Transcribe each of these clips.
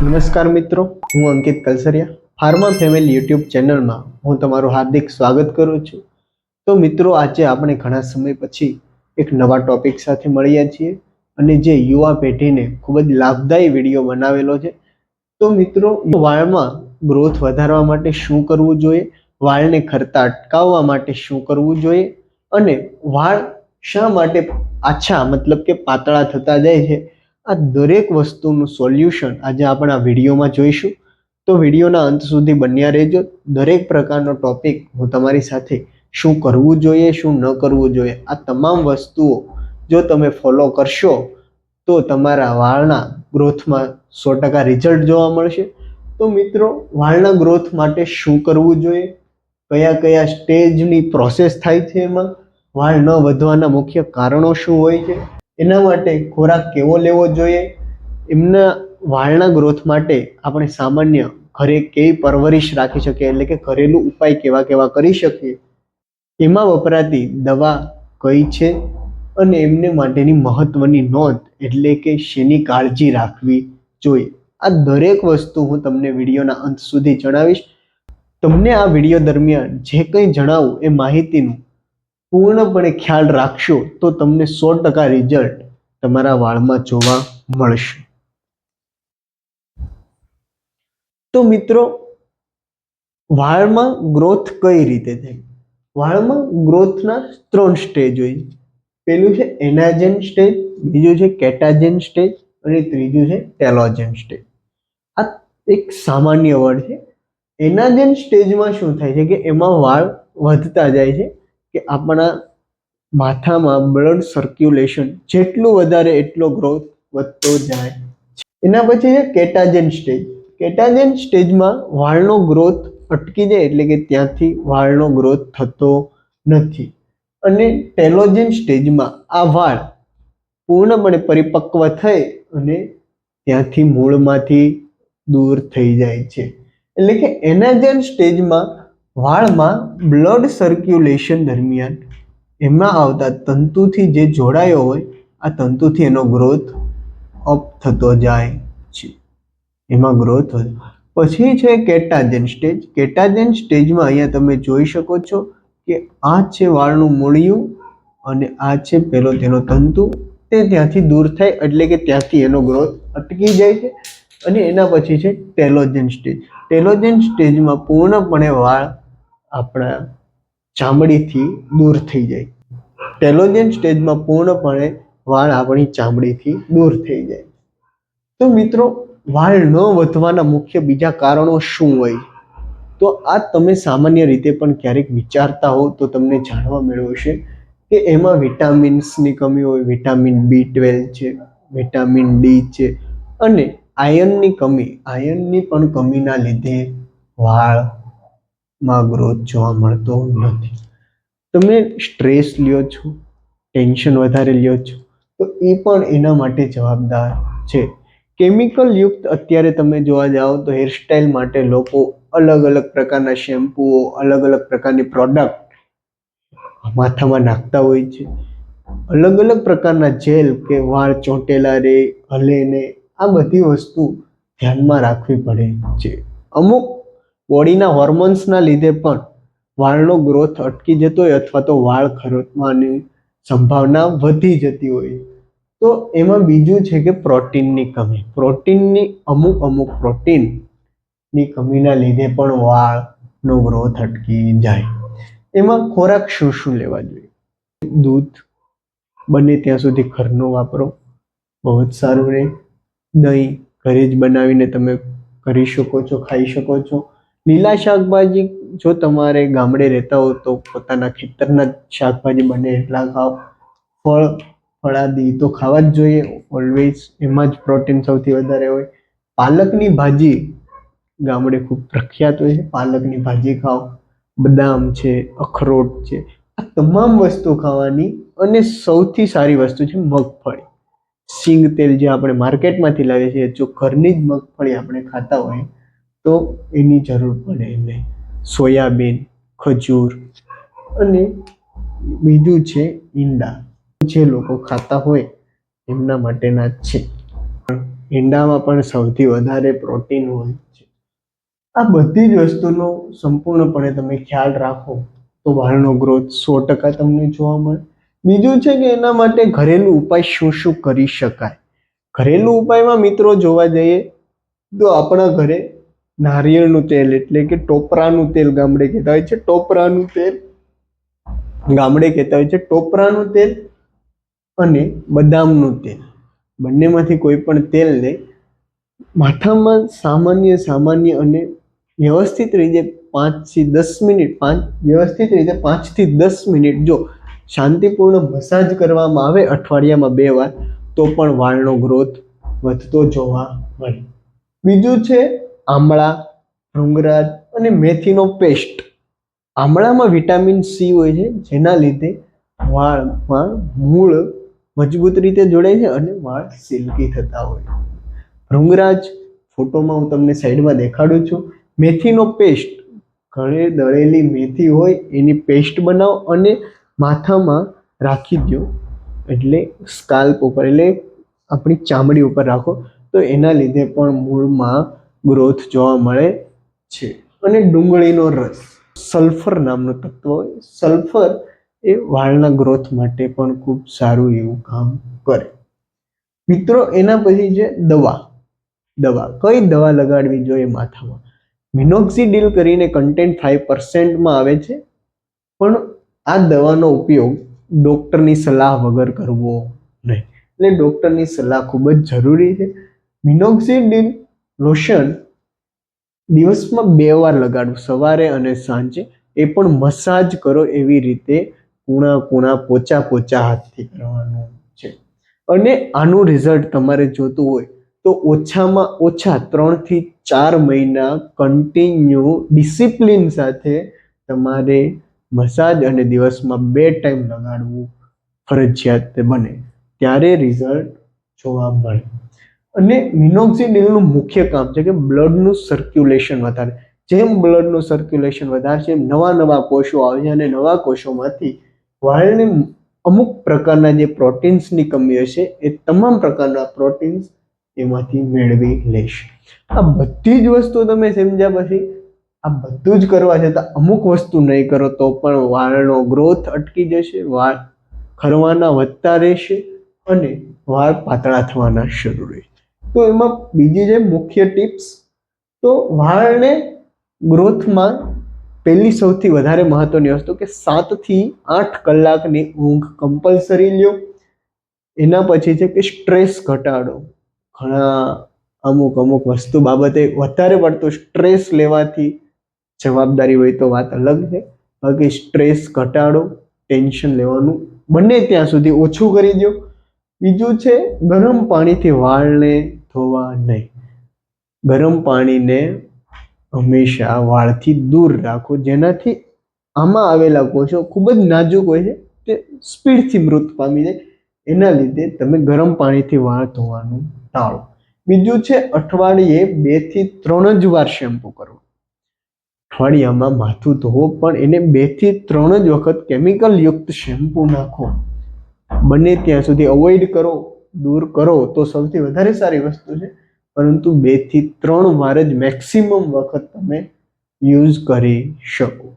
નમસ્કાર મિત્રો, હું અંકિત કલસરિયા ફાર્મા ફેમિલી યુટ્યુબ ચેનલમાં હું તમારું હાર્દિક સ્વાગત કરું છું. તો મિત્રો, આજે આપણે ઘણા સમય પછી એક નવા ટોપિક સાથે મળ્યા છીએ અને જે યુવા પેઢીને ખૂબ જ લાભદાયી વિડીયો બનાવેલો છે. તો મિત્રો, વાળમાં ગ્રોથ વધારવા માટે શું કરવું જોઈએ, વાળને ખરતા અટકાવવા માટે શું કરવું જોઈએ અને વાળ શા માટે આછા મતલબ કે પાતળા થતા જાય છે, આ દરેક વસ્તુનું સોલ્યુશન આજે આપણે આ વિડીયોમાં જોઈશું. તો વિડીયોના અંત સુધી બન્યા રહેજો. દરેક પ્રકારનો ટોપિક હું તમારી સાથે શું કરવું જોઈએ, શું ન કરવું જોઈએ, આ તમામ વસ્તુઓ જો તમે ફોલો કરશો તો તમારા વાળના ગ્રોથમાં 100% રિઝલ્ટ જોવા મળશે. તો મિત્રો, વાળના ગ્રોથ માટે શું કરવું જોઈએ, કયા કયા સ્ટેજની પ્રોસેસ થાય છે, એમાં વાળ ન વધવાના મુખ્ય કારણો શું હોય છે, એના માટે ખોરાક કેવો લેવો જોઈએ, એમના વાળના ગ્રોથ માટે આપણે સામાન્ય ઘરે કેવી પરવરિશ રાખી શકીએ, એટલે કે ઘરેલું ઉપાય કેવા કેવા કરી શકીએ, એમાં વપરાતી દવા કઈ છે અને એમને માટેની મહત્વની નોંધ એટલે કે શેની કાળજી રાખવી જોઈએ. આ દરેક વસ્તુ હું તમને વિડીયોના અંત સુધી જણાવીશ. તમને આ વિડીયો દરમિયાન જે કંઈ જણાવું એ માહિતીનું પૂર્ણપણે ખ્યાલ રાખશો તો તમને 100% રિઝલ્ટ તમારા વાળમાં જોવા મળશે. તો મિત્રો, વાળમાં ગ્રોથ કઈ રીતે થાય? વાળમાં ગ્રોથના 3 સ્ટેજ હોય. પહેલું છે એનાજેન સ્ટેજ, બીજું છે કેટાજેન સ્ટેજ અને ત્રીજું છે ટેલોજેન સ્ટેજ. આ એક સામાન્ય વર્ડ છે. એનાજેન સ્ટેજમાં શું થાય છે કે એમાં વાળ વધતા જાય છે, કે આપણા માથામાં બ્લડ સર્ક્યુલેશન જેટલું વધારે એટલો ગ્રોથ વધતો જાય. એના પછી છે કેટાજેન સ્ટેજ. કેટાજેન સ્ટેજમાં વાળનો ગ્રોથ અટકી જાય, એટલે કે ત્યાંથી વાળનો ગ્રોથ થતો નથી. અને ટેલોજેન સ્ટેજમાં આ વાળ પૂર્ણપણે પરિપક્વ થઈ અને ત્યાંથી મૂળમાંથી દૂર થઈ જાય છે. એટલે કે એનાજેન સ્ટેજમાં વાળમાં બ્લડ સર્ક્યુલેશન દરમિયાન એમાં આવતા તંતુથી જે જોડાયો હોય, આ તંતુથી એનો ગ્રોથ અપ થતો જાય છે, એમાં ગ્રોથ હોય. પછી છે કેટાજેન સ્ટેજ. કેટાજેન સ્ટેજમાં અહીંયા તમે જોઈ શકો છો કે આ છે વાળનું મૂળિયું અને આ છે પેલો તેનો તંતુ, તે ત્યાંથી દૂર થાય, એટલે કે ત્યાંથી એનો ગ્રોથ અટકી જાય છે. અને એના પછી છે ટેલોજેન સ્ટેજ. ટેલોજેન સ્ટેજમાં પૂર્ણપણે વાળ આપણા ચામડીથી દૂર થઈ જાય. ટેલોજેન સ્ટેજમાં પૂર્ણપણે વાળ આપણી ચામડીથી દૂર થઈ જાય. તો મિત્રો, વાળ ન વધવાના મુખ્ય બીજા કારણો શું હોય? તો આ તમે સામાન્ય રીતે પણ ક્યારેક વિચારતા હો તો તમને જાણવા મળશે કે એમાં વિટામિન્સની કમી હોય. વિટામિન B12 છે, વિટામિન D છે અને આયર્નની કમી. આયર્નની પણ કમીના લીધે વાળમાં ગ્રોથ જોવા મળતો નથી. તમે સ્ટ્રેસ લ્યો છો, ટેન્શન વધારે લ્યો છો, તો એ પણ એના માટે જવાબદાર છે. કેમિકલ યુક્ત અત્યારે તમે જોવા જાઓ તો હેરસ્ટાઇલ માટે લોકો અલગ અલગ પ્રકારના શેમ્પૂઓ, અલગ અલગ પ્રકારની પ્રોડક્ટ માથામાં નાખતા હોય છે. અલગ અલગ પ્રકારના જેલ કે વાળ ચોંટેલા રહે, હલે ને, આ બધી વસ્તુ ધ્યાનમાં રાખવી પડે છે. અમુક બોડીના હોર્મોન્સના લીધે પણ વાળનો ગ્રોથ અટકી જતો હોય અથવા તો વાળ ખરવાની સંભાવના વધી જતી હોય. તો એમાં બીજું છે કે પ્રોટીનની કમી. પ્રોટીનની અમુક પ્રોટીનની કમીના લીધે પણ વાળનો ગ્રોથ અટકી જાય. એમાં ખોરાક શું શું લેવા જોઈએ? દૂધ બને ત્યાં સુધી ઘરનું વાપરો, બહુ જ સારું રહે. દહીં ઘરે જ બનાવીને તમે કરી શકો છો, ખાઈ શકો છો. લીલા શાકભાજી, જો તમારે ગામડે રહેતા હો તો પોતાના ખેતરના શાકભાજી બને એટલા ખાઓ. ફળાદી તો ખાવા જ જોઈએ ઓલવેઝ, એમાં જ પ્રોટીન સૌથી વધારે હોય. પાલકની ભાજી ગામડે ખૂબ પ્રખ્યાત હોય છે, પાલકની ભાજી ખાઓ. બદામ છે, અખરોટ છે, આ તમામ વસ્તુ ખાવાની. અને સૌથી સારી વસ્તુ છે મગફળી. સિંગ તેલ જે આપણે માર્કેટમાંથી લાવીએ છીએ, જો ઘરની જ મગફળી આપણે ખાતા હોય તો એની જરૂર પડે નહીં. સોયાબીન, ખજૂર અને બીજું છે ઈંડા, જે લોકો ખાતા હોય એમના માટેના જ છે. ઈંડામાં પણ સૌથી વધારે પ્રોટીન હોય છે. આ બધી જ વસ્તુનો સંપૂર્ણપણે તમે ખ્યાલ રાખો તો વાળનો ગ્રોથ 100% તમને જોવા મળે. બીજું છે કે એના માટે ઘરેલું ઉપાય શું શું કરી શકાય. ઘરેલું ઉપાયમાં મિત્રો જોવા જઈએ તો આપણા ઘરે નારિયેળનું તેલ એટલે કે ટોપરાનું તેલ ગામડે કહેતા હોય છે, ટોપરાનું તેલ અને બદામનું તેલ, બંનેમાંથી કોઈ પણ તેલને માથામાં સામાન્ય અને વ્યવસ્થિત રીતે 5 થી 10 મિનિટ જો શાંતિપૂર્ણ મસાજ કરવામાં આવે અઠવાડિયામાં 2 વાર તો પણ વાળનો ગ્રોથ વધતો જોવા મળે. બીજું છે આમળા, ભૃંગરાજ અને મેથીનો પેસ્ટ. આમળામાં વિટામિન સી હોય છે, જેના લીધે વાળમાં મૂળ મજબૂત રીતે જોડાય છે અને વાળ સિલ્કી થતા હોય. ભૃંગરાજ ફોટોમાં હું તમને સાઈડમાં દેખાડું છું. મેથીનો પેસ્ટ, ઘરે દળેલી મેથી હોય એની પેસ્ટ બનાવો અને માથામાં રાખી દો, એટલે સ્કાલ્પ ઉપર એટલે આપણી ચામડી ઉપર રાખો તો એના લીધે પણ મૂળમાં ગ્રોથ જોવા મળે છે. અને ડુંગળીનો રસ, સલ્ફર નામનું તત્વ હોય, સલ્ફર એ વાળના ગ્રોથ માટે પણ ખૂબ સારું એવું કામ કરે. મિત્રો એના પછી છે દવા. કઈ દવા લગાડવી જોઈએ માથામાં? મિનોક્સિડિલ કરીને કન્ટેન્ટ 5% આવે છે, પણ આ દવાનો ઉપયોગ ડૉક્ટરની સલાહ વગર કરવો નહીં. એટલે ડૉક્ટરની સલાહ ખૂબ જ જરૂરી છે. મિનોક્સિડિલ લોશન દિવસમાં 2 વાર લગાડવું, સવારે અને સાંજે. એ પણ મસાજ કરો એવી રીતે કૂણા પોચા હાથથી કરવાનું છે. અને આનું રિઝલ્ટ તમારે જોતું હોય તો ઓછામાં ઓછા 3 થી 4 મહિના કન્ટિન્યુ ડિસિપ્લિન સાથે તમારે મસાજ અને દિવસમાં 2 ટાઈમ લગાડવું ફરજિયાત બને, ત્યારે રિઝલ્ટ જોવા મળે. અને મિનોક્સિડિલનું મુખ્ય કામ છે કે બ્લડનું સર્ક્યુલેશન વધારે. જેમ બ્લડનું સર્ક્યુલેશન વધારશે એમ નવા કોષો આવે છે અને નવા કોષોમાંથી વાળને અમુક પ્રકારના જે પ્રોટીન્સની કમી હશે એ તમામ પ્રકારના પ્રોટીન્સ એમાંથી મેળવી લેશે. આ બધી જ વસ્તુ તમે સમજ્યા પછી આ બધું જ કરવા છતાં અમુક વસ્તુ નહીં કરો તો પણ વાળનો ગ્રોથ અટકી જશે, વાળ ખરવાના વધતા રહેશે અને વાળ પાતળા થવાના શરૂ રહેશે. તો એમાં બીજી જે મુખ્ય ટિપ્સ, તો વાળને ગ્રોથમાં પહેલી સૌથી વધારે મહત્વની વસ્તુ કે 7 થી 8 કલાકની ઊંઘ કમ્પલસરી લ્યો. એના પછી છે કે સ્ટ્રેસ ઘટાડો. ઘણા અમુક વસ્તુ બાબતે વધારે પડતો સ્ટ્રેસ લેવાથી જવાબદારી હોય તો વાત અલગ છે, બાકી સ્ટ્રેસ ઘટાડો, ટેન્શન લેવાનું બને ત્યાં સુધી ઓછું કરી દો. બીજું છે ગરમ પાણીથી વાળને ધોવા નહીં. ગરમ પાણીને હંમેશા વાળથી દૂર રાખો, જેનાથી આમાં આવેલા કોષો ખૂબ જ નાજુક હોય છે, તે સ્પીડથી મૃત પામી જાય. એના લીધે તમે ગરમ પાણીથી વાળ ધોવાનું ટાળો. બીજું છે અઠવાડિયે 2 થી 3 જ વાર શેમ્પૂ કરવો. અઠવાડિયામાં માથું ધોવો પણ એને 2 થી 3 જ વખત કેમિકલ યુક્ત શેમ્પૂ નાખો. બને ત્યાં સુધી અવોઇડ કરો, દૂર કરો તો સૌથી વધારે સારી વસ્તુ છે, પરંતુ 2 થી 3 વાર જ મેક્સિમમ વખત તમે યુઝ કરી શકો.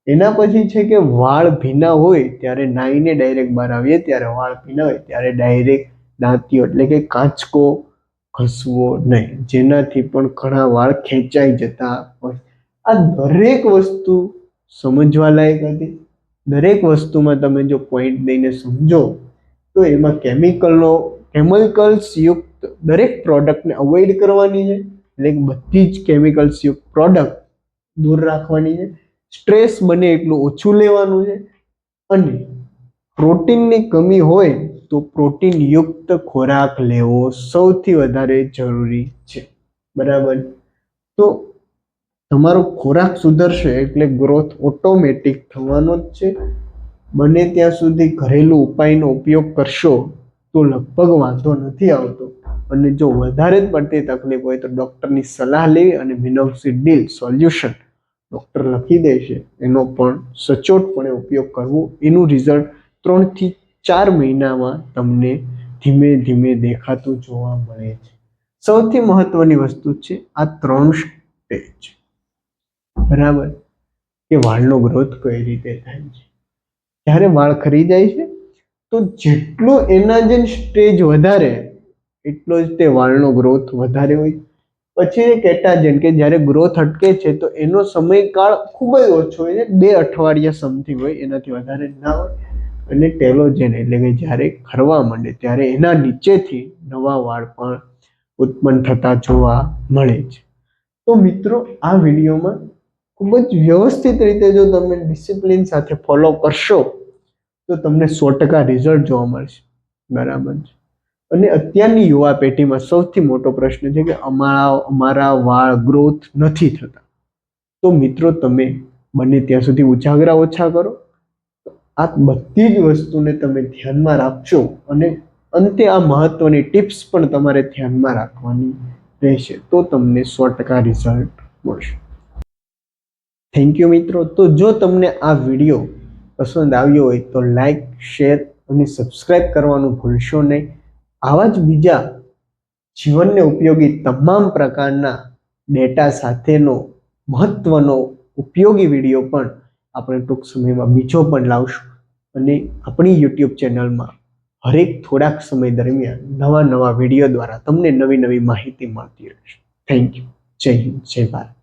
એના પછી છે કે વાળ ભીના હોય ત્યારે નાહીને ડાયરેક્ટ બહાર આવીએ ત્યારે વાળ ભીના હોય ત્યારે ડાયરેક્ટ દાંતિયો એટલે કે કાંચકો ઘસવો નહીં, જેનાથી પણ ઘણા વાળ ખેંચાઈ જતા હોય. આ દરેક વસ્તુ સમજવા લાયક હતી. દરેક વસ્તુમાં તમે જો પોઈન્ટ દઈને સમજો તો એમાં કેમિકલ્સ યુક્ત દરેક પ્રોડક્ટને અવોઇડ કરવાની છે, એટલે બધી જ કેમિકલ્સ યુક્ત પ્રોડક્ટ દૂર રાખવાની છે. સ્ટ્રેસ બને એટલું ઓછું લેવાનું છે અને પ્રોટીનની કમી હોય તો પ્રોટીન યુક્ત ખોરાક લેવો સૌથી વધારે જરૂરી છે. બરાબર? તો તમારો ખોરાક સુધરશે એટલે ગ્રોથ ઓટોમેટિક થવાનો જ છે. બને ત્યાં સુધી ઘરેલું ઉપાયનો ઉપયોગ કરશો તો લગભગ વાંધો નથી આવતો. અને જો વધારે જ પડતી તકલીફ હોય તો ડૉક્ટરની સલાહ લેવી અને મિનોક્સિડિલ સોલ્યુશન ડૉક્ટર લખી દેશે એનો પણ સચોટપણે ઉપયોગ કરવો. એનું રિઝલ્ટ 3 થી 4 મહિનામાં તમને ધીમે ધીમે દેખાતું જોવા મળે છે. સૌથી મહત્વની વસ્તુ છે આ 3 સ્ટેજ, બરાબર, કે વાળનો ગ્રોથ કઈ રીતે થાય છે. જ્યારે વાળ ખરી જાય છે તો જેટલો એનાજન સ્ટેજ વધારે એટલો જ તે વાળનો ગ્રોથ વધારે હોય. પછી કેટાજન, કે જ્યારે ગ્રોથ અટકે છે તો એનો સમયકાળ ખૂબ જ ઓછો હોય છે, 2 અઠવાડિયા સમથિંગ હોય, એનાથી વધારે ના હોય. અને ટેલોજન એટલે કે જ્યારે ખરવા માંડે ત્યારે એના નીચેથી નવા વાળ પણ ઉત્પન્ન થતા જોવા મળે છે. તો મિત્રો આ વિડીયોમાં ખૂબ જ વ્યવસ્થિત રીતે જો તમે ડિસિપ્લિન સાથે ફોલો કરશો તો તમને 100% રિઝલ્ટ જોવા મળશે, બરાબર છે. અને અત્યારની યુવા પેઢીમાં સૌથી મોટો પ્રશ્ન છે કે અમારા વાળ ગ્રોથ નથી થતા. તો મિત્રો તમે બને ત્યાં સુધી ઉજાગરા ઓછા કરો. આ બધી જ વસ્તુને તમે ધ્યાનમાં રાખજો અને અંતે આ મહત્વની ટિપ્સ પણ તમારે ધ્યાનમાં રાખવાની રહેશે, તો તમને 100% રિઝલ્ટ મળશે. થેન્ક યુ મિત્રો. તો જો તમને આ વિડીયો પસંદ આવ્યો હોય તો લાઈક, શેર અને સબસ્ક્રાઇબ કરવાનું ભૂલશો નહીં. આવા જ બીજા જીવનને ઉપયોગી તમામ પ્રકારના ડેટા સાથેનો મહત્વનો ઉપયોગી વિડીયો પણ આપણે ટૂંક સમયમાં બીજો પણ લાવશું. અને આપણી યુટ્યુબ ચેનલમાં હરેક થોડાક સમય દરમિયાન નવા વિડીયો દ્વારા તમને નવી માહિતી મળતી રહેશે. Thank you. જય હિન્દ, જય ભારત.